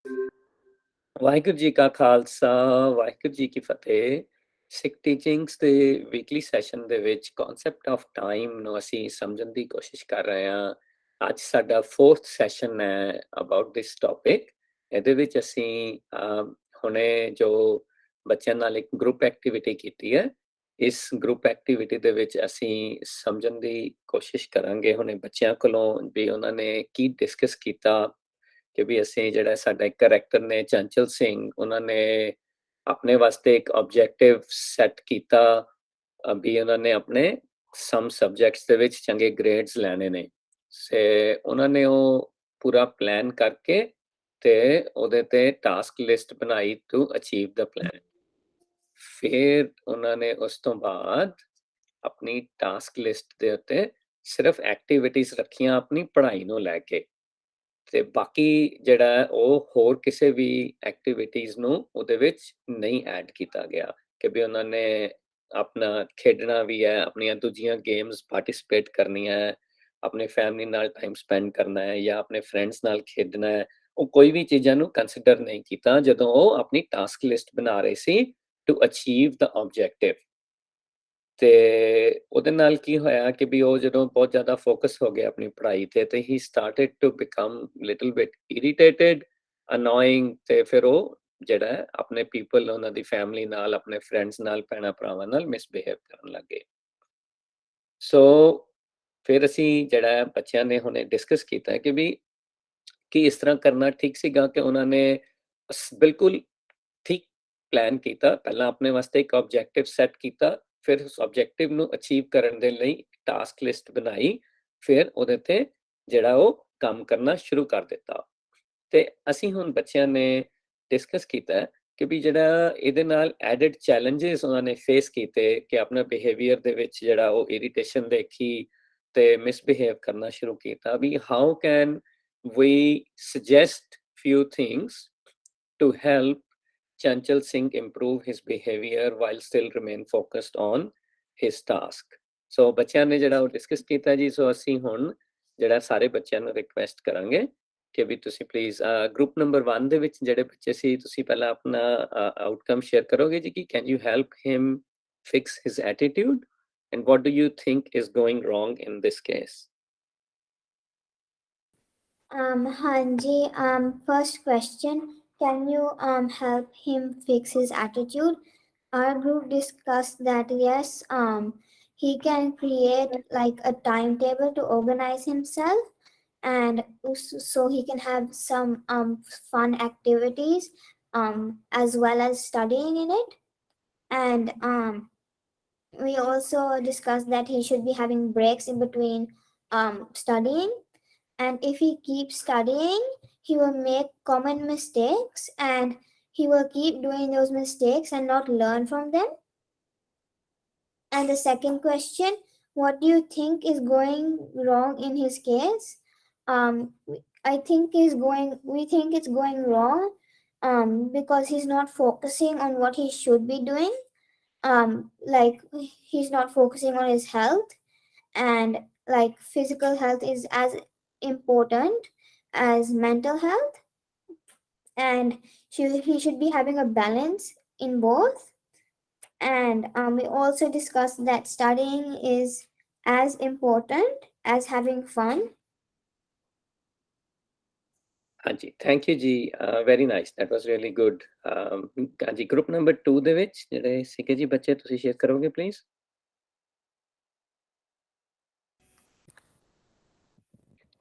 ਵਾਹਿਗੁਰੂ ਜੀ ਕਾ ਖਾਲਸਾ, ਵਾਹਿਗੁਰੂ ਜੀ ਕੀ ਫਤਿਹ। ਸਿੱਖ ਟੀਚਿੰਗਸ ਦੇ weekly session ਦੇ ਵਿੱਚ ਕਨਸੈਪਟ ਆਫ ਟਾਈਮ ਨੂੰ ਅਸੀਂ ਸਮਝਣ ਦੀ ਕੋਸ਼ਿਸ਼ ਕਰ ਰਹੇ ਹਾਂ। ਅੱਜ ਸਾਡਾ 4th ਸੈਸ਼ਨ ਹੈ ਅਬਾਊਟ ਦਿਸ ਟੌਪਿਕ। ਇਹਦੇ ਵਿੱਚ ਅਸੀਂ ਹੁਣੇ ਜੋ ਬੱਚਿਆਂ ਨਾਲ ਇੱਕ ਗਰੁੱਪ ਐਕਟੀਵਿਟੀ ਕੀਤੀ ਹੈ, ਇਸ ਗਰੁੱਪ ਐਕਟੀਵਿਟੀ ਦੇ ਵਿੱਚ ਅਸੀਂ ਸਮਝਣ ਦੀ ਕੋਸ਼ਿਸ਼ ਕਰਾਂਗੇ ਹੁਣੇ ਬੱਚਿਆਂ ਕੋਲੋਂ ਵੀ ਉਹਨਾਂ ਨੇ ਕੀ ਡਿਸਕਸ ਕੀਤਾ ਕਿ ਵੀ ਅਸੀਂ ਜਿਹੜਾ ਸਾਡਾ ਇੱਕ ਕਰੈਕਟਰ ਨੇ ਚੰਚਲ ਸਿੰਘ, ਉਹਨਾਂ ਨੇ ਆਪਣੇ ਵਾਸਤੇ ਇੱਕ ਆਬਜੈਕਟਿਵ ਸੈੱਟ ਕੀਤਾ ਵੀ ਉਹਨਾਂ ਨੇ ਆਪਣੇ ਸਮ ਸਬਜੈਕਟਸ ਦੇ ਵਿੱਚ ਚੰਗੇ ਗ੍ਰੇਡਸ ਲੈਣੇ ਨੇ। ਉਹਨਾਂ ਨੇ ਉਹ ਪੂਰਾ ਪਲਾਨ ਕਰਕੇ ਤੇ ਉਹਦੇ ਤੇ ਟਾਸਕ ਲਿਸਟ ਬਣਾਈ ਟੂ ਅਚੀਵ ਦਾ ਪਲਾਨ। ਫਿਰ ਉਹਨਾਂ ਨੇ ਉਸ ਤੋਂ ਬਾਅਦ ਆਪਣੀ ਟਾਸਕ ਲਿਸਟ ਦੇ ਉੱਤੇ ਸਿਰਫ ਐਕਟੀਵਿਟੀਜ਼ ਰੱਖੀਆਂ ਆਪਣੀ ਪੜ੍ਹਾਈ ਨੂੰ ਲੈ ਕੇ, ਤੇ ਬਾਕੀ ਜਿਹੜਾ ਉਹ ਹੋਰ ਕਿਸੇ ਵੀ ਐਕਟੀਵਿਟੀਜ਼ ਨੂੰ ਉਹਦੇ ਵਿੱਚ ਨਹੀਂ ਐਡ ਕੀਤਾ ਗਿਆ ਕਿ ਵੀ ਉਹਨਾਂ ਨੇ ਆਪਣਾ ਖੇਡਣਾ ਵੀ ਹੈ, ਆਪਣੀਆਂ ਦੂਜੀਆਂ ਗੇਮਸ ਪਾਰਟਿਸਿਪੇਟ ਕਰਨੀਆਂ ਹੈ, ਆਪਣੇ ਫੈਮਿਲੀ ਨਾਲ ਟਾਈਮ ਸਪੈਂਡ ਕਰਨਾ ਹੈ ਜਾਂ ਆਪਣੇ ਫਰੈਂਡਸ ਨਾਲ ਖੇਡਣਾ ਹੈ। ਉਹ ਕੋਈ ਵੀ ਚੀਜ਼ਾਂ ਨੂੰ ਕੰਸੀਡਰ ਨਹੀਂ ਕੀਤਾ ਜਦੋਂ ਉਹ ਆਪਣੀ ਟਾਸਕ ਲਿਸਟ ਬਣਾ ਰਹੇ ਸੀ ਟੂ ਅਚੀਵ ਦਾ ਆਬਜੈਕਟਿਵ। ਤੇ ਉਹਦੇ ਨਾਲ ਕੀ ਹੋਇਆ ਕਿ ਵੀ ਉਹ ਜਦੋਂ ਬਹੁਤ ਜ਼ਿਆਦਾ ਫੋਕਸ ਹੋ ਗਿਆ ਆਪਣੀ ਪੜ੍ਹਾਈ ਤੇ ਹੀ started to become little bit irritated, annoying, ਤੇ ਫਿਰ ਉਹ ਜਿਹੜਾ ਆਪਣੇ ਪੀਪਲ, ਉਹਨਾਂ ਦੀ ਫੈਮਿਲੀ ਨਾਲ, ਆਪਣੇ ਫਰੈਂਡਸ ਨਾਲ, ਭੈਣਾਂ ਭਰਾਵਾਂ ਨਾਲ ਮਿਸਬਿਹੇਵ ਕਰਨ ਲੱਗੇ। ਸੋ ਫਿਰ ਅਸੀਂ ਜਿਹੜਾ ਬੱਚਿਆਂ ਨੇ ਹੁਣੇ ਡਿਸਕਸ ਕੀਤਾ ਕਿ ਵੀ ਕੀ ਇਸ ਤਰ੍ਹਾਂ ਕਰਨਾ ਠੀਕ ਸੀਗਾ ਕਿ ਉਹਨਾਂ ਨੇ ਬਿਲਕੁਲ ਠੀਕ ਪਲਾਨ ਕੀਤਾ, ਪਹਿਲਾਂ ਆਪਣੇ ਵਾਸਤੇ ਇੱਕ ਆਬਜੈਕਟਿਵ ਸੈੱਟ ਕੀਤਾ, ਫਿਰ ਉਸ ਆਬਜੈਕਟਿਵ ਨੂੰ ਅਚੀਵ ਕਰਨ ਦੇ ਲਈ ਟਾਸਕ ਲਿਸਟ ਬਣਾਈ, ਫਿਰ ਉਹਦੇ ਤੇ ਜਿਹੜਾ ਉਹ ਕੰਮ ਕਰਨਾ ਸ਼ੁਰੂ ਕਰ ਦਿੱਤਾ। ਤੇ ਅਸੀਂ ਹੁਣ ਬੱਚਿਆਂ ਨੇ ਡਿਸਕਸ ਕੀਤਾ ਕਿ ਵੀ ਜਿਹੜਾ ਇਹਦੇ ਨਾਲ ਐਡਡ ਚੈਲੰਜਸ ਉਹਨਾਂ ਨੇ ਫੇਸ ਕੀਤੇ ਕਿ ਆਪਣਾ ਬਿਹੇਵੀਅਰ ਦੇ ਵਿੱਚ ਜਿਹੜਾ ਉਹ ਇਰੀਟੇਸ਼ਨ ਦੇਖੀ ਤੇ ਮਿਸਬਿਹੇਵ ਕਰਨਾ ਸ਼ੁਰੂ ਕੀਤਾ, ਵੀ how can we suggest few things to help Chanchal Singh improve his behavior while still remain focused on his task. So ਬੱਚਿਆਂ ਨੇ ਜਿਹੜਾ ਉਹ ਡਿਸਕਸ ਕੀਤਾ ਜੀ। ਸੋ ਅਸੀਂ ਹੁਣ ਜਿਹੜਾ ਸਾਰੇ ਬੱਚਿਆਂ ਨੂੰ ਰਿਕੁਐਸਟ ਕਰਾਂਗੇ ਕਿ ਵੀ ਤੁਸੀਂ ਪਲੀਜ਼ ਗਰੁੱਪ ਨੰਬਰ 1 ਦੇ ਵਿੱਚ ਜਿਹੜੇ ਬੱਚੇ ਸੀ, ਤੁਸੀਂ ਪਹਿਲਾਂ ਆਪਣਾ ਆਊਟਕਮ ਸ਼ੇਅਰ ਕਰੋਗੇ ਜੀ ਕਿ can you help him fix his attitude and what do you think is going wrong in this case? ਹਾਂਜੀ, first question, can you help him fix his attitude? Our group discussed that yes, he can create like a timetable to organize himself, and so he can have some fun activities as well as studying in it. And we also discussed that he should be having breaks in between studying. And if he keeps studying, he will make common mistakes and he will keep doing those mistakes and not learn from them. And the second question, what do you think is going wrong in his case? We think it's going wrong because he's not focusing on what he should be doing. Like he's not focusing on his health, and like physical health is as important as mental health, and he should be having a balance in both. And we also discussed that studying is as important as having fun. ਹਾਂਜੀ, thank you ਜੀ, very nice, that was really good. ਹਾਂਜੀ, group number 2 ਦੇ ਵਿੱਚ ਜਿਹੜੇ ਸੀਗੇ ਜੀ ਬੱਚੇ, ਤੁਸੀਂ ਸ਼ੇਅਰ ਕਰੋਗੇ please?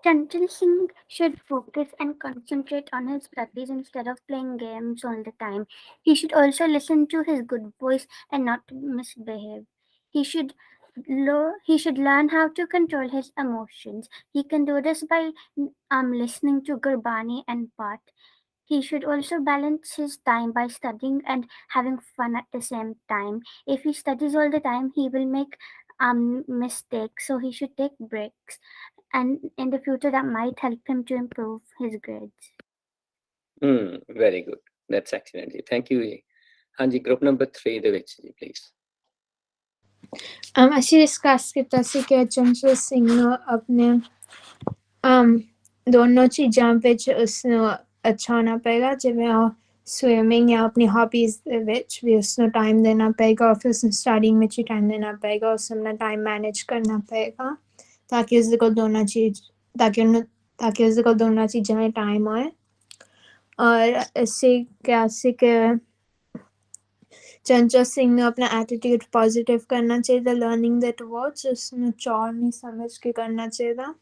Chanchal Singh should focus and concentrate on his studies instead of playing games all the time. He should also listen to his good voice and not misbehave. He should learn how to control his emotions. He can do this by listening to Gurbani and Path. He should also balance his time by studying and having fun at the same time. If he studies all the time, he will make mistakes, so he should take breaks. And in the future, that might help him to improve his grades. Very good. That's excellent. Thank you. ਹਾਂਜੀ, group number 3 ਦੇ ਵਿੱਚ ਜੀ please. ਅਸੀਂ discuss ਕੀਤਾ ਸੀ ਕਿ ਚੰਚਲ ਸਿੰਘ ਨੂੰ ਆਪਣੇ ਦੋਨੋਂ ਚੀਜ਼ਾਂ ਵਿੱਚ ਉਸਨੂੰ ਅੱਛਾ ਹੋਣਾ ਪਏਗਾ, ਜਿਵੇਂ ਸਵਿਮਿੰਗ ਜਾਂ ਆਪਣੀ ਹੌਬੀਜ਼ ਦੇ ਵਿੱਚ ਵੀ ਉਸਨੂੰ ਟਾਈਮ ਦੇਣਾ ਪਏਗਾ, ਔਰ ਫਿਰ ਉਸਨੂੰ ਸਟੱਡਿੰਗ ਵਿੱਚ ਹੀ ਟਾਈਮ ਦੇਣਾ ਪਏਗਾ, ਉਸ ਨੂੰ ਆਪਣਾ ਟਾਈਮ ਮੈਨੇਜ ਕਰਨਾ ਪਏਗਾ ਤਾਂ ਕਿ ਉਸਦੇ ਕੋਲ ਦੋਨਾਂ ਚੀਜ਼ਾਂ में टाइम होए। और इससे क्या ਸੀ ਕਿ ਚੰਚਲ ਸਿੰਘ ਨੂੰ ਆਪਣਾ ਐਟੀਟਿਊਡ ਪੋਜ਼ਿਟਿਵ ਕਰਨਾ ਚਾਹੀਦਾ, ਲਰਨਿੰਗ ਦੇ ਟੁਵਰਡਸ, ਉਸਨੂੰ ਚੋਰ ਨਹੀਂ ਸਮਝ ਕੇ ਕਰਨਾ ਚਾਹੀਦਾ।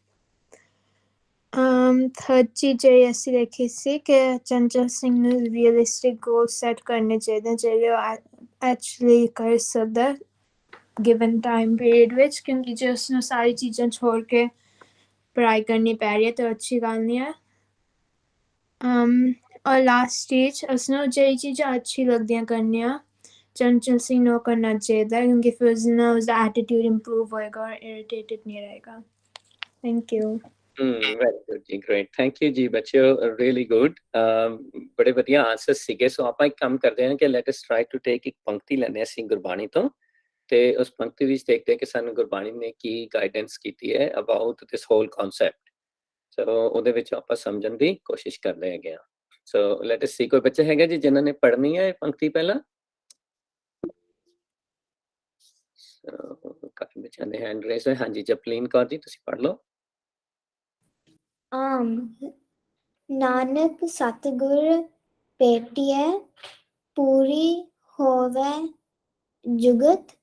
ਥਰਡ ਚੀਜ਼ ਜਿਹੜੀ ਅਸੀਂ ਦੇਖੀ ਸੀ ਕਿ ਚੰਚਲ ਸਿੰਘ ਨੂੰ ਰੀਅਲਿਸਟਿਕ ਗੋਲ ਸੈੱਟ ਕਰਨੇ ਚਾਹੀਦੇ ਜਿਹੜੇ ਉਹ ਐਕਚੁਅਲੀ ਕਰ ਸਕਦਾ ਗਿਵਨ ਟਾਈਮ ਪੀਰੀਅਡ ਵਿੱਚ, ਕਿਉਂਕਿ ਜੇ ਉਸਨੂੰ ਸਾਰੀ ਚੀਜ਼ਾਂ ਛੋੜ ਕੇ ਪੜ੍ਹਾਈ ਕਰਨੀ ਪੈ ਰਹੀ ਹੈ ਤਾਂ ਅੱਛੀ ਗੱਲ ਨਹੀਂ ਹੈ। ਔਰ ਲਾਸਟ ਚੀਜ਼, ਉਸਨੂੰ ਜਿਹੜੀ ਚੀਜ਼ਾਂ ਅੱਛੀ ਲੱਗਦੀਆਂ ਕਰਨੀਆਂ ਚੰਚਲ ਸਿੰਘ ਨੂੰ ਕਰਨਾ ਚਾਹੀਦਾ, ਕਿਉਂਕਿ ਫਿਰ ਉਸਦਾ ਐਟੀਟਿਊਡ ਇੰਪਰੂਵ ਹੋਏਗਾ ਔਰ ਇਰੀਟੇਟਿਡ ਨਹੀਂ ਰਹੇਗਾ। Thank you. ਵੈਰੀ ਗੁੱਡ ਜੀ, ਗ੍ਰੇਟ, ਥੈਂਕ ਯੂ ਜੀ ਬੱਚਿਓ, ਰੀਅਲੀ ਗੁੱਡ। ਬੜੇ ਵਧੀਆ ਆਨਸਰ ਸੀਗੇ। ਸੋ ਆਪਾਂ ਇੱਕ ਕੰਮ ਕਰਦੇ ਹਾਂ ਕਿ let us try to take ਇੱਕ ਪੰਕਤੀ ਲੈਂਦੇ ਹਾਂ ਅਸੀਂ ਗੁਰਬਾਣੀ ਤੋਂ, ਤੇ ਉਸ ਪੰਕਤੀ ਵਿੱਚ ਦੇਖਦੇ ਕਿ ਸਾਨੂੰ ਗੁਰਬਾਣੀ ਨੇ ਕੀ ਗਾਈਡੈਂਸ ਕੀਤੀ ਹੈ ਅਬਾਊਟ ਦਿਸ ਹੋਲ ਕਨਸੈਪਟ। ਸੋ ਉਹਦੇ ਵਿੱਚ ਆਪਾਂ ਸਮਝਣ ਦੀ ਕੋਸ਼ਿਸ਼ ਕਰਦੇ ਹੈਗੇ ਹਾਂ। ਸੋ ਲੈਟ ਅਸ ਸੀ, ਕੋਈ ਬੱਚੇ ਹੈਗੇ ਜੀ ਜਿਨ੍ਹਾਂ ਨੇ ਪੜ੍ਹਨੀ ਹੈ ਇਹ ਪੰਕਤੀ ਪਹਿਲਾਂ? ਕਾਫੀ ਬੱਚਿਆਂ ਦੇ ਹੈਂਡ ਰੇਜ਼ ਹੈ। ਹਾਂਜੀ ਜਪਲੀਨ ਕੌਰ ਜੀ, ਤੁਸੀਂ ਪੜ੍ਹ ਲਓ। ਨਾਨਕ ਸਤਿਗੁਰ ਭੇਟਿਐ ਪੂਰੀ ਹੋਵੈ ਜੁਗਤ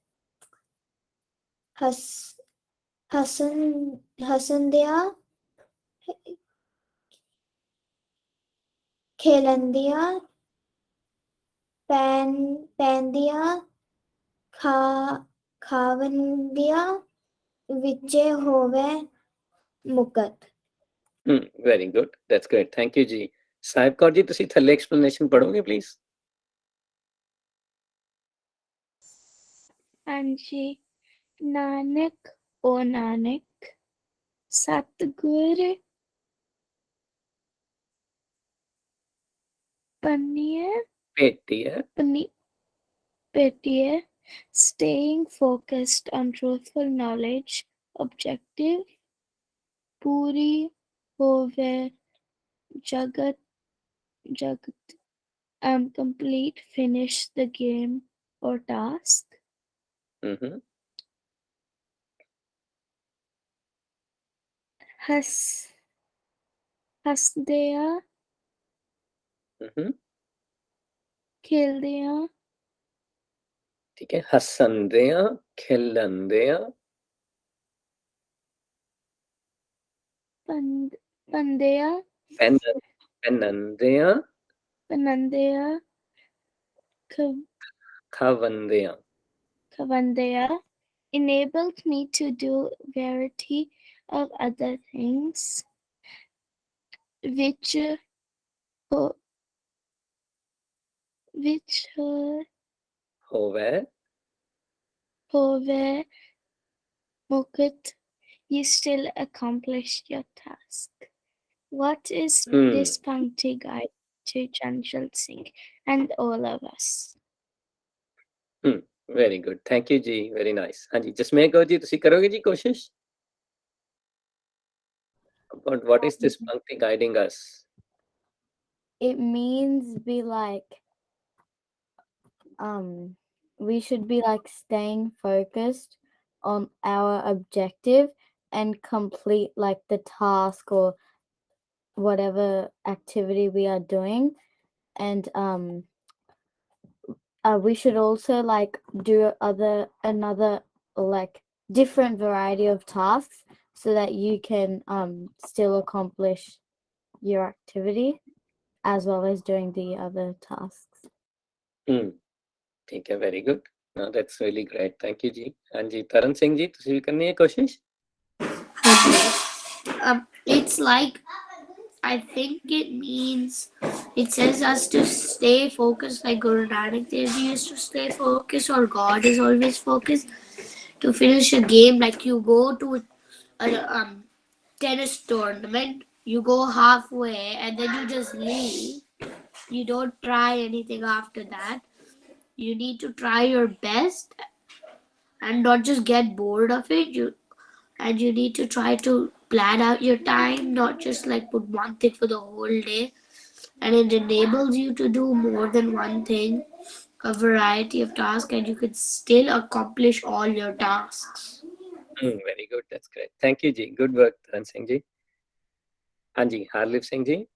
ਹਸੰਦਿਆ ਖੇਲੰਦਿਆ ਪੈਂਦਿਆ ਖਾਵੰਦਿਆ ਵਿਚੇ ਹੋਵੈ ਮੁਕਤ। Very good, that's great, thank you ਜੀ। ਸਾਹਿਬ ਕੌਰ ਜੀ, ਤੁਸੀਂ ਥੱਲੇ ਐਕਸਪਲੇਨੇਸ਼ਨ ਪੜ੍ਹੋਗੇ ਪਲੀਜ਼? ਹਾਂਜੀ। ਨਾਨਕ ਓ ਨਾਨਕ ਸਤਿਗੁਰ ਭੇਟਿਐ staying focused on truthful knowledge, objective ਪੂਰੀ ਹੋਵੇ ਜਗਤ complete, finish the game or task. ਹੱਸਦਿਆਂ ਖੇਲਦਿਆਂ, ਠੀਕ ਹੈ, ਹੱਸੰਦਿਆਂ ਖੇਲੰਦਿਆਂ ਪੰਦਿਆਂ ਪੈਨੰਦਿਆਂ ਪਨੰਦਿਆਂ ਖਵੰਦਿਆਂ enabled me to do variety of other things which ਹੋਵੇ ਮੁਕਤ, you still accomplished your task. What is this Pankti guide to Chanchal Singh and all of us? Very good, thank you ਜੀ, very nice. ਹਾਂਜੀ ਜਸਮੇਰ ਕੌਰ ਜੀ, ਤੁਸੀਂ ਕਰੋਗੇ ਜੀ ਕੋਸ਼ਿਸ਼? But what is this Pankti guiding us? It means we should be staying focused on our objective and complete the task or whatever activity we are doing, and we should also do another different variety of tasks so that you can still accomplish your activity as well as doing the other tasks. ठीक है, very good. No, that's really great. Thank you जी। हाँ जी तरन सिंह जी, ਤੁਸੀਂ ਵੀ ਕਰਨੀ ਹੈ ਕੋਸ਼ਿਸ਼? It's I think it means, it says us to stay focused like Guru Nanak Dev Ji used to stay focused, or God is always focused. To finish a game, like you go to a tennis tournament, you go halfway and then you just leave. You don't try anything after that. You need to try your best and not just get bored of it. You need to try to plan out your time, not just put one thing for the whole day. and it enables you to do more than one thing, a variety of tasks, and you could still accomplish all your tasks. Very good, that's great. Thank you ji, good work Taran Singh ji. Hanji, Harlip Singh ji.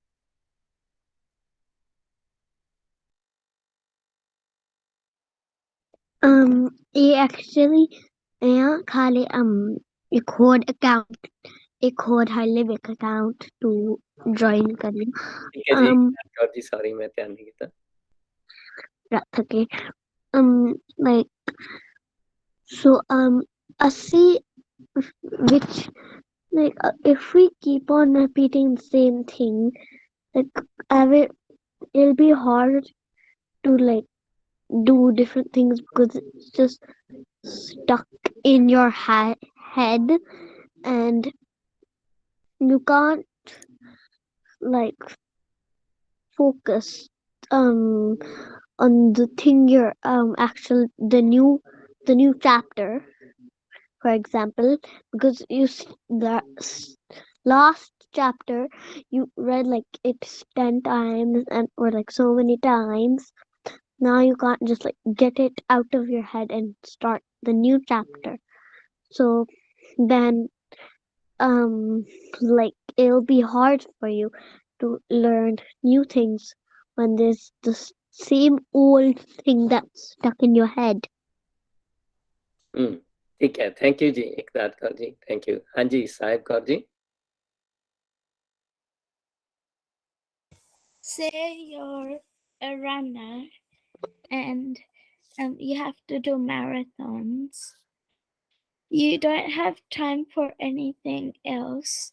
ये actually यहाँ खाली एक code account, एक code Harlip account to join करनी. ठीक है जी, जी sorry मैं ध्यान नहीं किया. That's okay. Like so I see which like if we keep on repeating the same thing, like it'll be hard to like do different things because it's just stuck in your head and you can't like focus on the thing you're the new chapter, for example, because the last chapter you read like it 10 times or like so many times. Now you can't just like get it out of your head and start the new chapter. So then like it'll be hard for you to learn new things when there's the same old thing that's stuck in your head. ठीक है, thank you जी इकरार Kaur ji, thank you. हाँ जी Sahib Kaur ji. Say you're a runner and you have to do marathons. You don't have time for anything else.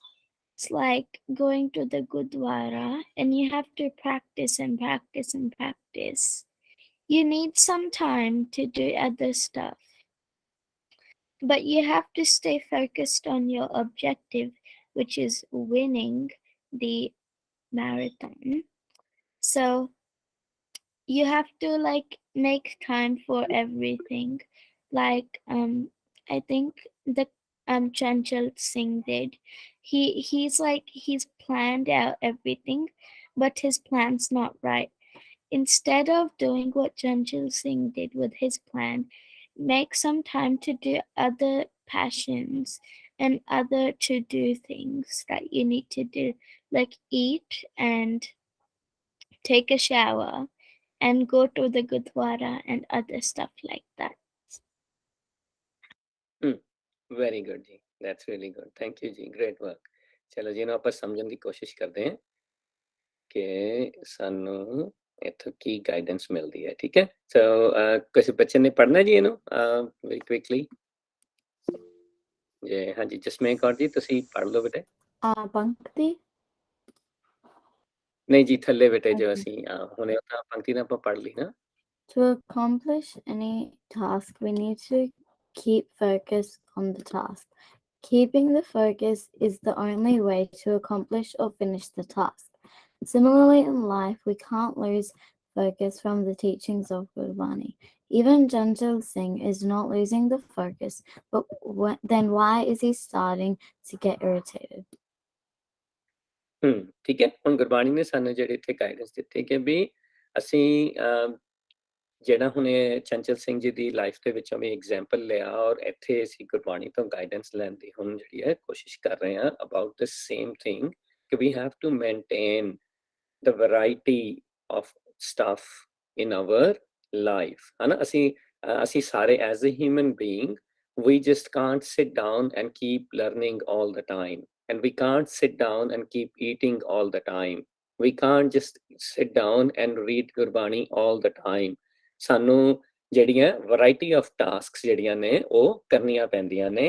It's like going to the Gurdwara and you have to practice and practice and practice. You need some time to do other stuff. But you have to stay focused on your objective, which is winning the marathon. So you have to like make time for everything. Like I think the Chanchal Singh did. He's planned out everything, but his plan's not right. Instead of doing what Chanchal Singh did with his plan, make some time to do other passions and other to do things that you need to do, like eat and take a shower and go to the Gurdwara and other stuff like that. Very good ji, that's really good. Thank you ji, great work. चलो जी, ना ਆਪਾਂ ਸਮਝਣ ਦੀ ਕੋਸ਼ਿਸ਼ ਕਰਦੇ ਹਾਂ ਕਿ ਸਾਨੂੰ ਇੱਥੋਂ ਕੀ ਗਾਈਡੈਂਸ ਮਿਲਦੀ ਹੈ, ਠੀਕ ਹੈ? ਸੋ ਕਿਸੇ ਬੱਚੇ ਨੇ ਪੜ੍ਹਨਾ ਜੀ ਇਹਨੂੰ ਵੈਰੀ ਕੁਇਕਲੀ? ਜੀ ਹਾਂਜੀ ਜਸਮੇਨ ਕੌਰ ਜੀ ਤੁਸੀਂ ਪੜ੍ਹ ਲਓ ਬੇਟੇ. ਪੰਕਤੀ ਨਹੀਂ ਜੀ ਥੱਲੇ ਬੇਟੇ ਜੋ ਅਸੀਂ ਹੁਣੇ ਤਾਂ ਪੰਕਤੀ ਨਾਲ ਆਪਾਂ ਪੜ੍ਹ ਲਈ ਨਾ. To accomplish any task, we need to keep focus on the task. Keeping the focus is the only way to accomplish or finish the task. Similarly, in life, we can't lose focus from the teachings of Gurbani. Even Chanchal Singh is not losing the focus, but then why is he starting to get irritated? ਠੀਕ ਹੈ, ਹੁਣ ਗੁਰਬਾਣੀ ਨੇ ਸਾਨੂੰ ਜਿਹੜੇ ਇੱਥੇ guidance ਦਿੱਤੀ ਕਿ ਵੀ ਅਸੀਂ ਜਿਹੜਾ ਹੁਣ ਚੰਚਲ ਸਿੰਘ ਜੀ ਦੀ ਲਾਈਫ ਦੇ ਵਿੱਚੋਂ ਵੀ ਐਗਜ਼ਾਮਪਲ ਲਿਆ ਔਰ ਇੱਥੇ ਅਸੀਂ ਗੁਰਬਾਣੀ ਤੋਂ ਗਾਈਡੈਂਸ ਲੈਣ ਦੀ ਹੁਣ ਜਿਹੜੀ ਹੈ ਕੋਸ਼ਿਸ਼ ਕਰ ਰਹੇ ਹਾਂ ਅਬਾਊਟ ਦ ਸੇਮ ਥਿੰਗ ਕਿ we have to maintain the variety of stuff in our life ਹੈ ਨਾ. ਅਸੀਂ ਸਾਰੇ as a human being we just can't sit down and keep learning all the time, and we can't sit down and keep eating all the time. We can't just sit down and read Gurbani all the time. ਸਾਨੂੰ ਜਿਹੜੀਆਂ variety of tasks ਜਿਹੜੀਆਂ ਨੇ ਉਹ ਕਰਨੀਆਂ ਪੈਂਦੀਆਂ ਨੇ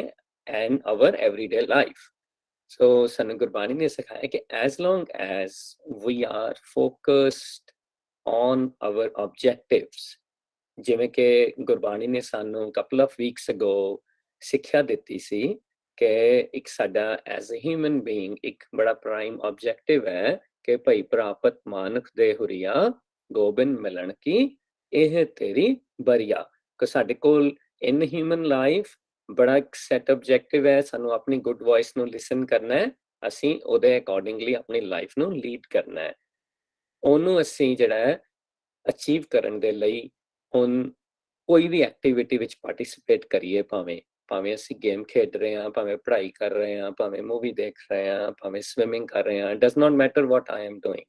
in our everyday life. So ਸਾਨੂੰ ਗੁਰਬਾਣੀ ਨੇ ਸਿਖਾਇਆ ਕਿ as long as we are focused on our objectives, ਜਿਵੇਂ ਕਿ ਗੁਰਬਾਣੀ ਨੇ ਸਾਨੂੰ couple of weeks ago ਸਿੱਖਿਆ ਦਿੱਤੀ ਸੀ ਕਿ ਇੱਕ ਸਾਡਾ ਐਜ਼ ਅ ਹਿਊਮਨ ਬੀਇੰਗ ਇੱਕ ਬੜਾ ਪ੍ਰਾਈਮ ਆਬਜੈਕਟਿਵ ਹੈ ਕਿ ਭਈ ਪ੍ਰਾਪਤ ਮਾਨਕ ਦੇ ਹੁਰੀਆ ਗੋਬਿੰਦ ਮਿਲਣ ਕੀ ਇਹ ਤੇਰੀ ਬਰੀਆ. ਕਿ ਸਾਡੇ ਕੋਲ ਇਨ ਹਿਊਮਨ ਲਾਈਫ ਬੜਾ ਇੱਕ ਸੈਟ ਆਬਜੈਕਟਿਵ ਹੈ, ਸਾਨੂੰ ਆਪਣੀ ਗੁੱਡ ਵੌਇਸ ਨੂੰ ਲਿਸਨ ਕਰਨਾ ਹੈ, ਅਸੀਂ ਉਹਦੇ ਅਕੋਰਡਿੰਗਲੀ ਆਪਣੀ ਲਾਈਫ ਨੂੰ ਲੀਡ ਕਰਨਾ ਹੈ. ਉਹਨੂੰ ਅਸੀਂ ਜਿਹੜਾ ਅਚੀਵ ਕਰਨ ਦੇ ਲਈ ਹੁਣ ਕੋਈ ਵੀ ਐਕਟੀਵਿਟੀ ਵਿੱਚ ਪਾਰਟਿਸਿਪੇਟ ਕਰੀਏ, ਭਾਵੇਂ ਅਸੀਂ ਗੇਮ ਖੇਡ ਰਹੇ ਹਾਂ, ਭਾਵੇਂ ਪੜ੍ਹਾਈ ਕਰ ਰਹੇ ਹਾਂ, ਭਾਵੇਂ ਮੂਵੀ ਦੇਖ ਰਹੇ ਹਾਂ, ਭਾਵੇਂ ਸਵਿਮਿੰਗ ਕਰ ਰਹੇ ਹਾਂ, does not matter what I am doing,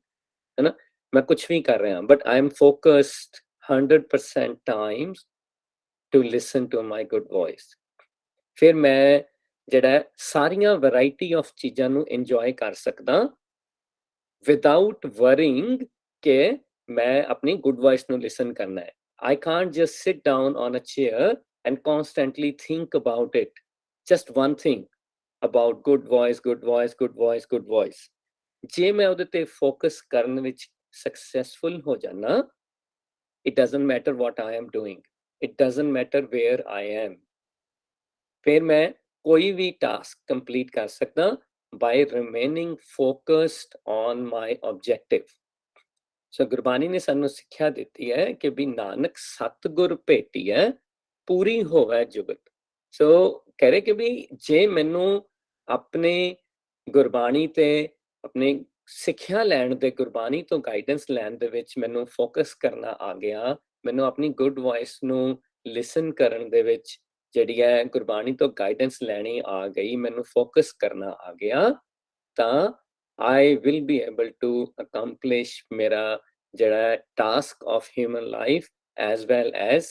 ਹੈ ਨਾ, ਮੈਂ ਕੁਛ ਵੀ ਕਰ ਰਿਹਾ, but I am focused 100% times to listen to my good voice. ਫਿਰ ਮੈਂ ਜਿਹੜਾ ਸਾਰੀਆਂ ਵੈਰਾਈਟੀ ਆਫ ਚੀਜ਼ਾਂ ਨੂੰ ਇੰਜੋਏ ਕਰ ਸਕਦਾ ਵਿਦਾਊਟ ਵਰਿੰਗ ਕਿ ਮੈਂ ਆਪਣੀ ਗੁੱਡ ਵੌਇਸ ਨੂੰ ਲਿਸਨ ਕਰਨਾ ਹੈ। I can't just sit down on a chair and constantly think about it. Just one thing about good voice, good voice, good voice, good voice. ਜੇ ਮੈਂ ਉਹਦੇ ਤੇ ਫੋਕਸ ਕਰਨ ਵਿੱਚ ਸਕਸੈਸਫੁਲ ਹੋ ਜਾਣਾ, it doesn't matter what I am doing. It doesn't matter where I am. ਫਿਰ ਮੈਂ ਕੋਈ ਵੀ ਟਾਸਕ ਕੰਪਲੀਟ ਕਰ ਸਕਦਾ by remaining focused on my objective. ਸੋ ਗੁਰਬਾਣੀ ਨੇ ਸਾਨੂੰ ਸਿੱਖਿਆ ਦਿੱਤੀ ਹੈ ਕਿ ਵੀ ਨਾਨਕ ਸਤਿਗੁਰ ਭੇਟੀਐ ਪੂਰੀ ਹੋਵੇ ਜੁਗਤ। ਸੋ ਕਹਿ ਰਹੇ ਕਿ ਵੀ ਜੇ ਮੈਨੂੰ ਆਪਣੇ ਗੁਰਬਾਣੀ ਤੇ ਆਪਣੇ ਸਿੱਖਿਆ ਲੈਣ ਦੇ, ਗੁਰਬਾਣੀ ਤੋਂ ਗਾਈਡੈਂਸ ਲੈਣ ਦੇ ਵਿੱਚ ਮੈਨੂੰ ਫੋਕਸ ਕਰਨਾ ਆ ਗਿਆ, ਮੈਨੂੰ ਆਪਣੀ ਗੁੱਡ ਵੌਇਸ ਨੂੰ ਲਿਸਨ ਕਰਨ ਦੇ ਵਿੱਚ ਜਿਹੜੀ ਹੈ ਗੁਰਬਾਣੀ ਤੋਂ ਗਾਈਡੈਂਸ ਲੈਣੀ ਆ ਗਈ, ਮੈਨੂੰ ਫੋਕਸ ਕਰਨਾ ਆ ਗਿਆ, ਤਾਂ I will be able to accomplish ਮੇਰਾ ਜਿਹੜਾ task of human life as well as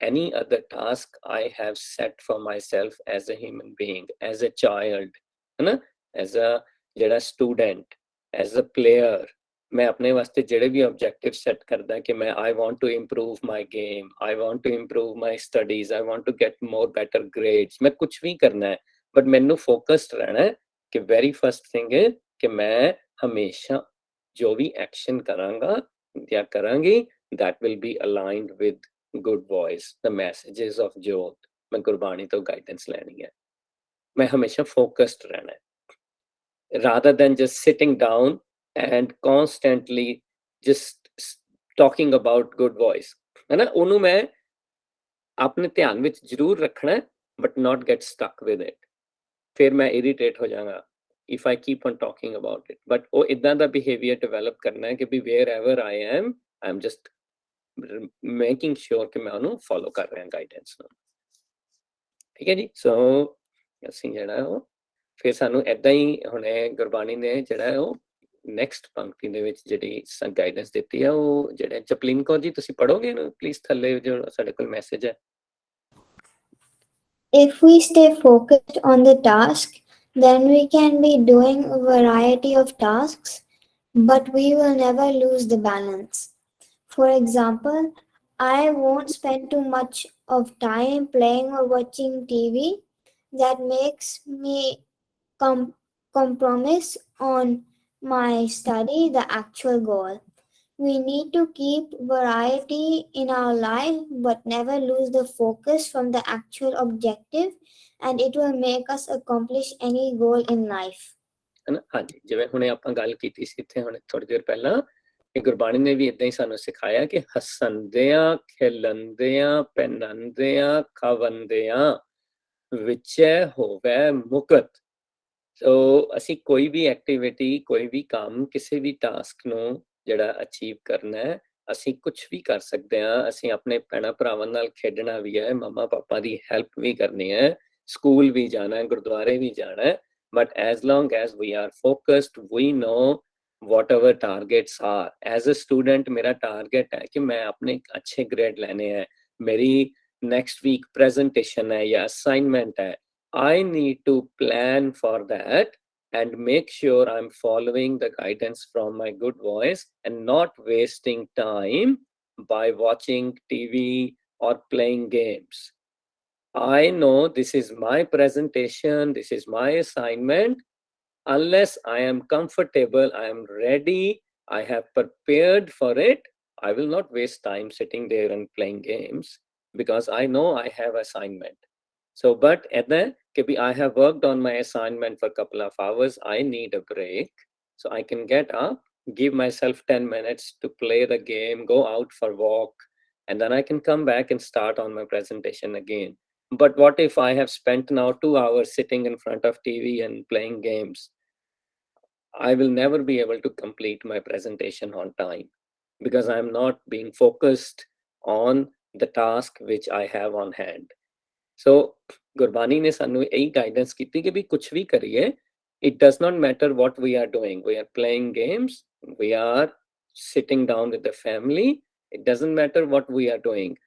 any other task I have set for myself as a human being, as a child, ਹੈ ਨਾ, as a ਜਿਹੜਾ student, as a player। ਮੈਂ ਆਪਣੇ ਵਾਸਤੇ ਜਿਹੜੇ ਵੀ objective set ਕਰਦਾ ਕਿ ਮੈਂ I want to improve my game, I want to improve my studies, I want to get more better grades, ਮੈਂ ਕੁਛ ਵੀ ਕਰਨਾ ਹੈ, but ਮੈਨੂੰ focused ਰਹਿਣਾ ਹੈ ਕਿ very first thing ਹੈ ਕਿ ਮੈਂ ਹਮੇਸ਼ਾ ਜੋ ਵੀ ਐਕਸ਼ਨ ਕਰਾਂਗਾ ਜਾਂ ਕਰਾਂਗੀ that will be aligned with good voice, the messages of ਜੋਤ। ਮੈਂ ਗੁਰਬਾਣੀ ਤੋਂ ਗਾਈਡੈਂਸ ਲੈਣੀ ਹੈ, ਮੈਂ ਹਮੇਸ਼ਾ ਫੋਕਸਡ ਰਹਿਣਾ ਹੈ rather than just sitting down and constantly just talking about good voice, ਹੈ ਨਾ, ਉਹਨੂੰ ਮੈਂ ਆਪਣੇ ਧਿਆਨ ਵਿੱਚ ਜ਼ਰੂਰ ਰੱਖਣਾ but not get stuck with it। ਫਿਰ ਮੈਂ irritate ਹੋ ਜਾਵਾਂਗਾ if I keep on talking about it, but ਉਹ ਇਦਾਂ ਦਾ behavior develop ਕਰਨਾ ਹੈ ਕਿ ਵੀ wherever I am, I'm just making sure ਕਿ ਮੈਂ ਉਹਨੂੰ follow ਕਰ ਰਿਹਾ ਗਾਈਡੈਂਸ ਨੂੰ, ਠੀਕ ਹੈ ਜੀ। ਸੋ ਅਸੀਂ ਜਿਹੜਾ ਉਹ ਫਿਰ ਸਾਨੂੰ ਏਦਾਂ ਹੀ ਹੁਣੇ ਗੁਰਬਾਣੀ ਨੇ ਜਿਹੜਾ ਉਹ ਨੈਕਸਟ ਪੰਕਤੀ ਦੇ ਵਿੱਚ ਜਿਹੜੀ ਗਾਈਡੈਂਸ ਦਿੱਤੀ ਹੈ, ਉਹ ਜਿਹੜੇ ਜਪਲੀਨ ਕੌਰ ਜੀ ਤੁਸੀਂ ਪੜੋਗੇ ਇਹਨੂੰ ਪਲੀਜ਼, ਥੱਲੇ ਜੋ ਸਾਡੇ ਕੋਲ ਮੈਸੇਜ ਹੈ। If we stay focused on the task, then we can be doing a variety of tasks, but we will never lose the balance. For example, I won't spend too much of time playing or watching TV. That makes me compromise on my study, the actual goal. We need to keep variety in our life, but never lose the focus from the actual objective, and it will make us accomplish any goal in life. ਹਾਂਜੀ, ਜਿਵੇਂ ਹੁਣੇ ਆਪਾਂ ਗੱਲ ਕੀਤੀ ਸੀ ਇੱਥੇ ਹੁਣ ਥੋੜੀ ਦੇਰ ਪਹਿਲਾਂ ਕਿ ਗੁਰਬਾਣੀ ਨੇ ਵੀ ਇਦਾਂ ਹੀ ਸਾਨੂੰ ਸਿਖਾਇਆ ਕਿ ਹੱਸੰਦਿਆਂ, ਖਿਲੰਦਿਆਂ, ਪਹਿਨੰਦਿਆਂ, ਖਾਵੰਦਿਆਂ ਵਿਚੈ ਹੋਵੇ ਮੁਕਤ। ਸੋ ਅਸੀਂ ਕੋਈ ਵੀ ਐਕਟੀਵਿਟੀ, ਕੋਈ ਵੀ ਕੰਮ, ਕਿਸੇ ਵੀ ਟਾਸਕ ਨੂੰ ਜਿਹੜਾ ਅਚੀਵ ਕਰਨਾ ਹੈ, ਅਸੀਂ ਕੁਛ ਵੀ ਕਰ ਸਕਦੇ ਹਾਂ। ਅਸੀਂ ਆਪਣੇ ਭੈਣਾਂ ਭਰਾਵਾਂ ਨਾਲ ਖੇਡਣਾ ਵੀ ਹੈ, ਮੰਮਾ ਪਾਪਾ ਦੀ ਹੈਲਪ ਵੀ ਕਰਨੀ ਹੈ, ਸਕੂਲ ਵੀ ਜਾਣਾ ਹੈ, ਗੁਰਦੁਆਰੇ ਵੀ ਜਾਣਾ ਹੈ, but as long as we are focused, we know what our targets are. As a student ਮੇਰਾ ਟਾਰਗੇਟ ਹੈ ਕਿ ਮੈਂ ਆਪਣੇ ਅੱਛੇ ਗ੍ਰੇਡ ਲੈਣੇ ਹੈ, ਮੇਰੀ next week presentation ਹੈ ਜਾਂ assignment ਹੈ, I need to plan for that and make sure I'm following the guidance from my good voice and not wasting time by watching TV or playing games. I know this is my presentation, this is my assignment. Unless I am comfortable, I am ready, I have prepared for it, I will not waste time sitting there and playing games because I know I have assignment. So, but at the I have worked on my assignment for a couple of hours, I need a break. So I can get up, give myself 10 minutes to play the game, go out for a walk, and then I can come back and start on my presentation again. But what if I have spent now 2 hours sitting in front of TV and playing games? I will never be able to complete my presentation on time because I'm not being focused on the task which I have on hand. So Gurbani ne sanu ਇਹੀ guidance ਕੀਤੀ ਕਿ ਵੀ ਕੁਛ ਵੀ ਕਰੀਏ, it does not matter what we are doing. We are playing games, we are sitting down with the family, it doesn't matter what we are doing,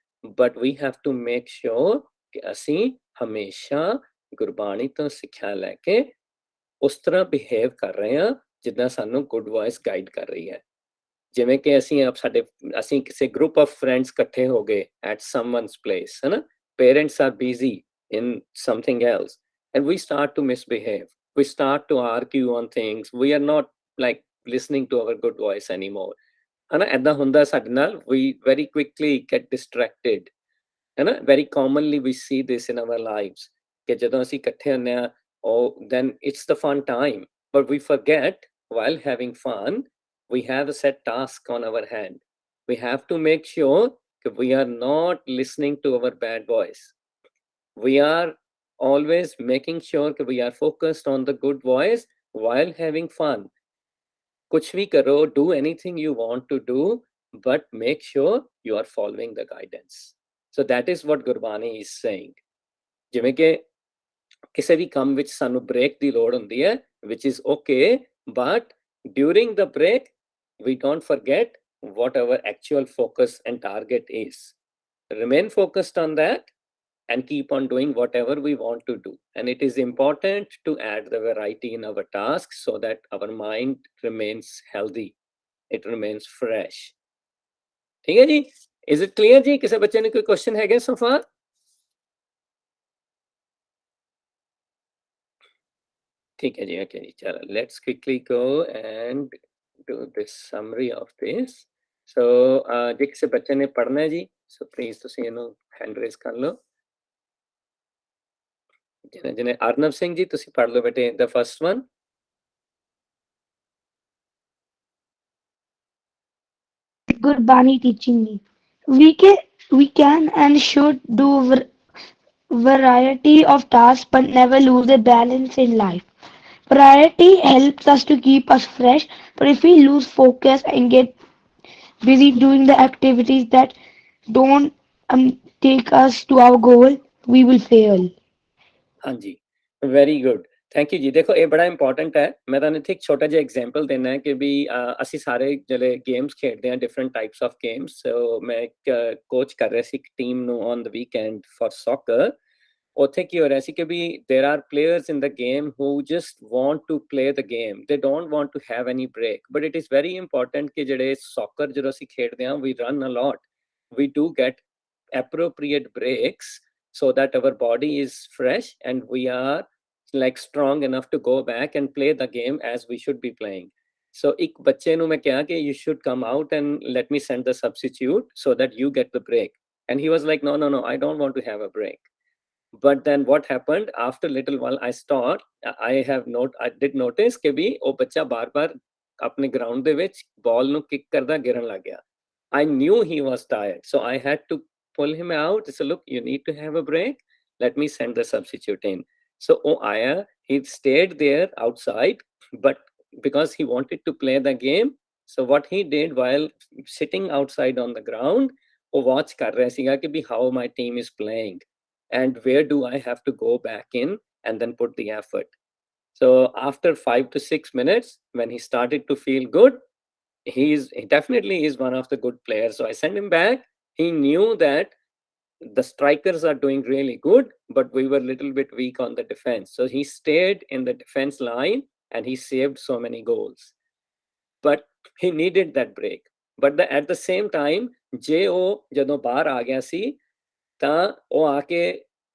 but we have to make sure ਕਿ ਅਸੀਂ ਹਮੇਸ਼ਾ ਗੁਰਬਾਣੀ ਤੋਂ ਸਿੱਖਿਆ ਲੈ ਕੇ ਉਸ ਤਰ੍ਹਾਂ behave ਕਰ ਰਹੇ ਹਾਂ ਜਿੱਦਾਂ ਸਾਨੂੰ ਗੁੱਡ ਵੌਇਸ ਗਾਈਡ ਕਰ ਰਹੀ ਹੈ। ਜਿਵੇਂ ਕਿ ਅਸੀਂ ਕਿਸੇ ਗਰੁੱਪ ਆਫ ਫਰੈਂਡਸ ਇਕੱਠੇ ਹੋ ਗਏ ਐਟ ਸਮਵਨਸ ਪਲੇਸ, ਹੈ ਨਾ, parents are busy in something else and we start to misbehave, we start to argue on things, we are not like listening to our good voice anymore, ਹੈ ਨਾ, ਏਦਾਂ ਹੁੰਦਾ ਸਾਡੇ ਨਾਲ, we very quickly get distracted, ਹੈ ਨਾ, very commonly we see this in our lives ਕਿ ਜਦੋਂ ਅਸੀਂ ਇਕੱਠੇ ਹੁੰਦੇ ਹਾਂ, then it's the fun time, but we forget while having fun we have a set task on our hand. We have to make sure that we are not listening to our bad voice. We are always making sure that we are focused on the good voice while having fun. Kuch bhi karo, do anything you want to do, but make sure you are following the guidance. So that is what Gurbani is saying. ਜਿਵੇਂ ਕਿ ਕਿਸੇ ਵੀ ਕੰਮ ਵਿੱਚ ਸਾਨੂੰ break ਦੀ ਲੋੜ ਹੁੰਦੀ ਹੈ, which is okay, but during the break we don't forget what our actual focus and target is. Remain focused on that and keep on doing whatever we want to do. And it is important to add the variety in our tasks so that our mind remains healthy, it remains fresh. ठीक है जी? Is it clear जी? किसी बच्चे ने कोई question है क्या so far? ठीक है जी, okay जी, चलो let's quickly go and do this summary of this. So ਜੇ ਕਿਸੇ ਬੱਚੇ ਨੇ ਪੜ੍ਹਨਾ ਹੈ ਜੀ, so please ਤੁਸੀਂ ਇਹਨੂੰ hand raise ਕਰ ਲਓ। ਜਿਹਨੇ ਅਰਨਵ ਸਿੰਘ ਜੀ ਤੁਸੀਂ ਪੜ੍ਹ ਲਓ ਬੇਟੇ the first one. Gurbani teaching me. We can and should do variety of tasks but never lose the balance in life. Variety helps us to keep us fresh, but if we lose focus and get busy doing the activities that don't take us to our goal, we will fail. हाँ जी, very good, thank you ਜੀ। ਦੇਖੋ ਇਹ ਬੜਾ important ਹੈ। ਮੈਂ ਤੁਹਾਨੂੰ ਇੱਥੇ ਇੱਕ ਛੋਟਾ ਜਿਹਾ ਐਗਜ਼ਾਮਪਲ ਦੇਣਾ ਹੈ ਕਿ ਵੀ ਅਸੀਂ ਸਾਰੇ ਜਿਹੜੇ ਗੇਮਸ ਖੇਡਦੇ ਹਾਂ, different types of games. So ਮੈਂ ਇੱਕ ਕੋਚ ਕਰ ਰਿਹਾ ਸੀ ਇੱਕ ਟੀਮ ਨੂੰ on the weekend for soccer. ਉੱਥੇ ਕੀ ਹੋ ਰਿਹਾ ਸੀ ਕਿ ਵੀ there are players in the game who just want to play the game, they don't want to have any break, but it is very important ਕਿ ਜਿਹੜੇ ਸੌਕਰ ਜਦੋਂ ਅਸੀਂ ਖੇਡਦੇ ਹਾਂ we run a lot, we do get appropriate breaks so that our body is fresh and we are like strong enough to go back and play the game as we should be playing. So ਇੱਕ ਬੱਚੇ ਨੂੰ ਮੈਂ ਕਿਹਾ ਕਿ you should come out and let me send the substitute so that you get the break, and he was like no I don't want to have a break. But then what happened after little while I did notice ਕਿ ਵੀ ਉਹ ਬੱਚਾ ਬਾਰ-ਬਾਰ ਆਪਣੇ ground ਦੇ ਵਿੱਚ ਬਾਲ ਨੂੰ ਕਿਕ ਕਰਦਾ ਗਿਰਨ ਲੱਗ ਗਿਆ। I knew he was tired, so I had to pull him out. So look, you need to have a break, let me send the substitute in. So he stayed there outside, but because he wanted to play the game, so what he did while sitting outside on the ground, ਉਹ watch ਕਰ ਰਿਹਾ ਸੀਗਾ ਕਿ ਵੀ how my team is playing and where do I have to go back in and then put the effort. So after 5 to 6 minutes, when he started to feel good, he definitely is one of the good players. So I sent him back. He knew that the strikers are doing really good, but we were a little bit weak on the defense. So he stayed in the defense line and he saved so many goals. But he needed that break. But at the same time, ਜਦੋਂ ਬਾਹਰ ਆ ਗਿਆ ਸੀ ਤਾਂ ਉਹ ਆ ਕੇ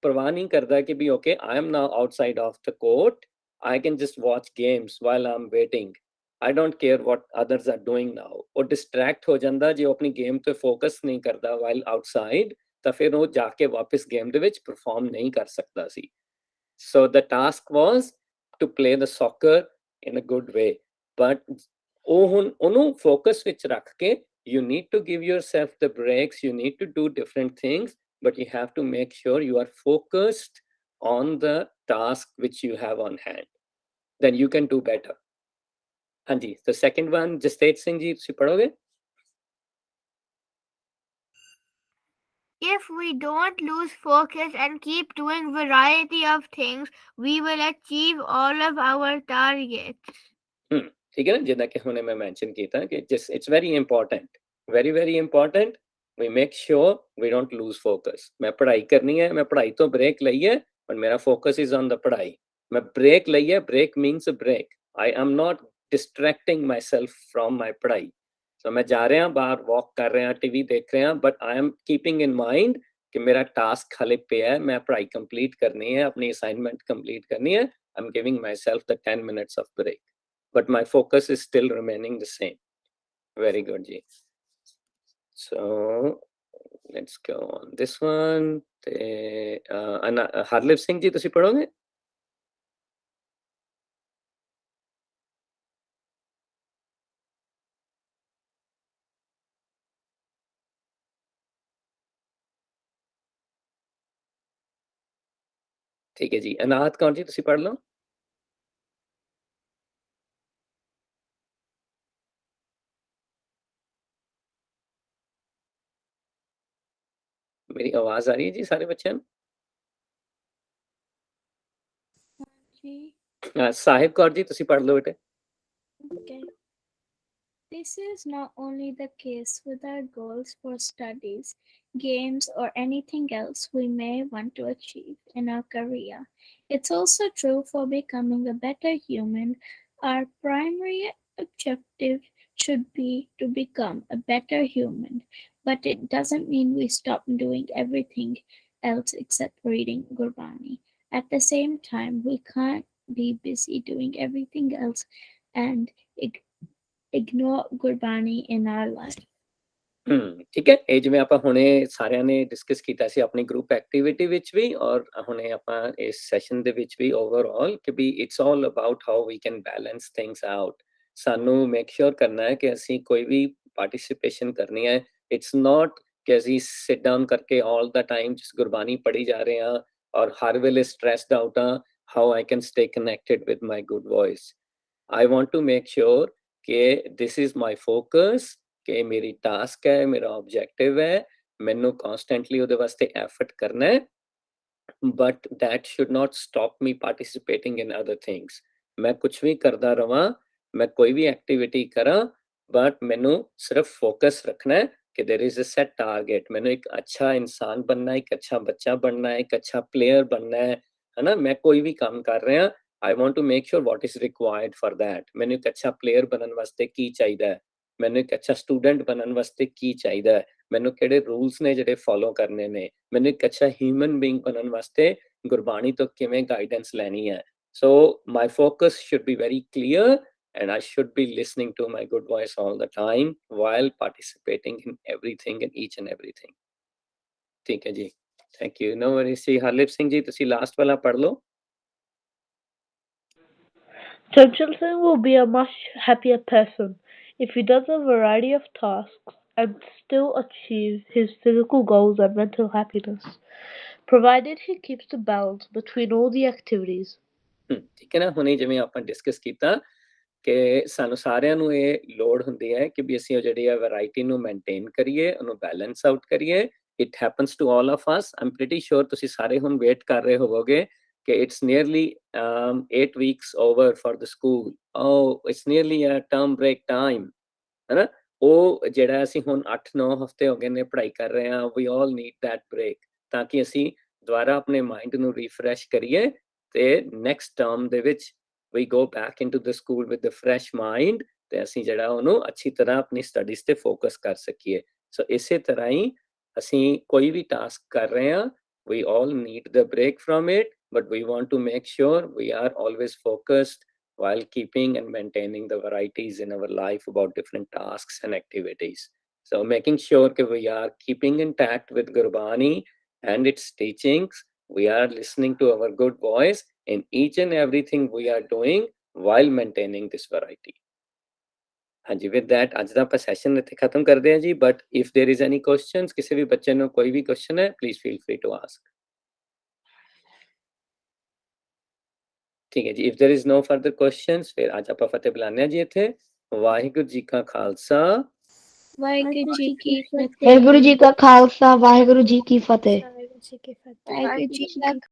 ਪਰਵਾਹ ਨਹੀਂ ਕਰਦਾ ਕਿ ਵੀ okay, I am now outside of the court, I can just watch games while I'm waiting, I don't care what others are doing now. ਉਹ distract ਹੋ ਜਾਂਦਾ ਜੇ ਉਹ ਆਪਣੀ ਗੇਮ ਤੇ ਫੋਕਸ ਨਹੀਂ ਕਰਦਾ while outside, ਤਾਂ ਫਿਰ ਉਹ ਜਾ ਕੇ ਵਾਪਸ ਗੇਮ ਦੇ ਵਿੱਚ ਪਰਫਾਰਮ ਨਹੀਂ ਕਰ ਸਕਦਾ ਸੀ। So the task was to play the soccer in a good way, but ਉਹਨੂੰ ਫੋਕਸ ਵਿੱਚ ਰੱਖ ਕੇ you need to give yourself the breaks, you need to do different things, but you have to make sure you are focused on the task which you have on hand. Then you can do better. हाँ जी, तो second one जसतेज Singh ji ਤੁਸੀਂ ਪੜੋਗੇ? If we don't lose focus and keep doing variety of things, we will achieve all of our targets. ठीक है ना, जिदा कि हुणे मैं मेंशन कीता कि just it's very important, very important we make sure we don't lose focus. मैं पढ़ाई करनी है, मैं पढ़ाई तो ब्रेक ਲਈ है, पर मेरा focus is on the पढ़ाई. मैं ब्रेक ਲਈ है, break means a break. I am not distracting myself from my पढ़ाई. So मैं जा रहा बाहर वॉक कर रहा टीवी देख रहा but I am keeping in mind कि मेरा टास्क खाली पे है, मैं पढ़ाई कंप्लीट करनी है, अपनी असाइनमेंट कंप्लीट करनी है. I am giving my self the 10 minutes of break, but my focus is still remaining the same. Very good ji. So let's go on this one. Harlip Singh ji ਤੁਸੀਂ ਪੜੋਗੇ? ठीक है जी, अनाहत कौर जी ਤੁਸੀਂ ਪੜ ਲਓ. मेरी आवाज आ रही है जी सारे बच्चों? ਸਾਹਿਬ ਕੌਰ ਜੀ ਤੁਸੀਂ ਪੜ ਲਓ ਬੇਟੇ. Okay. This is not only the case with our goals for studies, games, or anything else we may want to achieve in our career. It's also true for becoming a better human. Our primary objective should be to become a better human, but it doesn't mean we stop doing everything else except reading Gurbani. At the same time, we can't be busy doing everything else and ignore Gurbani in our life. ਠੀਕ ਹੈ, ਇਹ ਜਿਵੇਂ ਆਪਾਂ ਹੁਣੇ ਸਾਰਿਆਂ ਨੇ discuss ਕੀਤਾ ਸੀ ਆਪਣੀ ਗਰੁੱਪ ਐਕਟੀਵਿਟੀ ਵਿੱਚ ਵੀ ਔਰ ਹੁਣੇ ਆਪਾਂ ਇਸ ਸੈਸ਼ਨ ਦੇ ਵਿੱਚ ਵੀ ਓਵਰਆਲ ਕਿ ਵੀ it's all about how we can balance things out. ਸਾਨੂੰ ਮੇਕ ਸ਼ੋਰ ਕਰਨਾ ਹੈ ਕਿ ਅਸੀਂ ਕੋਈ ਵੀ ਪਾਰਟਿਸਿਪੇਸ਼ਨ ਕਰਨੀ ਹੈ. ਇਟਸ ਨਾਟ ਕਿ ਅਸੀਂ ਸਿਟ ਡਾਊਨ ਕਰਕੇ ਆਲ ਦਾ ਟਾਈਮ ਜਿਸ ਗੁਰਬਾਣੀ ਪੜ੍ਹੀ ਜਾ ਰਹੇ ਹਾਂ ਔਰ ਹਰ ਵੇਲੇ ਸਟ੍ਰੈਸਡ ਆਊਟ ਆ how I can stay connected with my good voice. I want to make sure कि this is my focus, कि मेरी टास्क है, मेरा ऑब्जेक्टिव है, मैनू कॉन्स्टेंटली ਉਹਦੇ ਵਾਸਤੇ एफर्ट करना है, but that should not stop me participating in other things. मैं कुछ भी करदा रवां, मैं कोई भी एक्टिविटी करा, but मैनू सिर्फ फोकस रखना है कि there is a set target. मैनू एक अच्छा इंसान बनना है, एक अच्छा बच्चा बनना है, एक अच्छा प्लेयर बनना है ना. मैं कोई भी काम कर रहा I want to make sure what is required for that. मैंने एक अच्छा प्लेयर बनने वास्ते की चाहिए है, मैंने एक अच्छा स्टूडेंट बनने वास्ते की चाहिए है, मैंने केड़े रूल्स ने जेड़े फॉलो करने ने, मैंने एक अच्छा ह्यूमन बीइंग बनने वास्ते गुरबानी तो किवें गाइडेंस लेनी है. So my focus should be very clear and I should be listening to my good voice all the time while participating in everything and each and everything. ठीक है जी, thank you. No worries जी. हरलिप सिंह जी तुसी last वाला पढ़ लो. Chanchal Singh will be a much happier person if he does a variety of tasks and still achieves his physical goals and mental happiness, provided he keeps the balance between all the activities. ठीक है ना, ਹੁਣੇ ਜਿਵੇਂ ਆਪਾਂ discuss ਕੀਤਾ ਕਿ ਸਾਨੂੰ ਸਾਰਿਆਂ ਨੂੰ ਇਹ ਲੋੜ ਹੁੰਦੀ ਹੈ ਕਿ ਵੀ ਅਸੀਂ ਉਹ ਜਿਹੜੀ ਆ ਵੈਰਾਈਟੀ ਨੂੰ ਮੇਨਟੇਨ ਕਰੀਏ, ਉਹਨੂੰ ਬੈਲੈਂਸ ਆਊਟ ਕਰੀਏ. It happens to all of us. I'm pretty sure ਤੁਸੀਂ ਸਾਰੇ ਹੁਣ ਵੇਟ ਕਰ ਰਹੇ ਹੋਵੋਗੇ ਕਿ it's nearly 8 weeks over for the school. Oh, it's nearly a term break time. है ना, ਉਹ ਜਿਹੜਾ ਅਸੀਂ ਹੁਣ 8-9 ਹਫ਼ਤੇ ਹੋ ਗਏ ਨੇ ਪੜ੍ਹਾਈ ਕਰ ਰਹੇ ਹਾਂ. We all need that break ਤਾਂ ਕਿ ਅਸੀਂ ਦੁਬਾਰਾ ਆਪਣੇ ਮਾਈਂਡ ਨੂੰ ਰੀਫਰੈਸ਼ ਕਰੀਏ ਤੇ ਨੈਕਸਟ ਟਰਮ ਦੇ ਵਿੱਚ we go back into the school with the fresh mind ਤੇ ਅਸੀਂ ਜਿਹੜਾ ਉਹਨੂੰ ਅੱਛੀ ਤਰ੍ਹਾਂ ਆਪਣੀ ਸਟੱਡੀਜ਼ ਤੇ ਫੋਕਸ ਕਰ ਸਕੀਏ. ਸੋ ਇਸੇ ਤਰ੍ਹਾਂ ਹੀ ਅਸੀਂ ਕੋਈ ਵੀ ਟਾਸਕ ਕਰ ਰਹੇ ਹਾਂ, we all need the break from it, but we want to make sure we are always focused while keeping and maintaining the varieties in our life about different tasks and activities. So making sure that we are keeping intact with Gurbani and its teachings, we are listening to our good voice in each and everything we are doing while maintaining this variety. ਹਾਂਜੀ, with that ਅੱਜ ਦਾ ਆਪਾਂ session ਇੱਥੇ ਖਤਮ ਕਰਦੇ ਹਾਂ ਜੀ. But if there is any questions, ਕਿਸੇ ਵੀ ਬੱਚੇ ਨੂੰ ਕੋਈ ਵੀ ਕੁਐਸਚਨ ਹੈ, please feel free to ask. ਠੀਕ ਹੈ ਜੀ, if there is no further questions, ਫਿਰ ਅੱਜ ਆਪਾਂ ਫਤਿਹ ਬੁਲਾਉਂਦੇ ਹਾਂ ਜੀ ਇੱਥੇ। ਵਾਹਿਗੁਰੂ ਜੀ ਕਾ ਖਾਲਸਾ, ਵਾਹਿਗੁਰੂ ਜੀ ਕੀ ਫਤਿਹ। ਵਾਹਿਗੁਰੂ ਜੀ ਕਾ ਖਾਲਸਾ, ਵਾਹਿਗੁਰੂ ਜੀ ਕੀ ਫਤਿਹ। ਵਾਹਿਗੁਰੂ ਜੀ ਕੀ ਫਤਿਹ। ਵਾਹਿਗੁਰੂ ਜੀ ਕਾ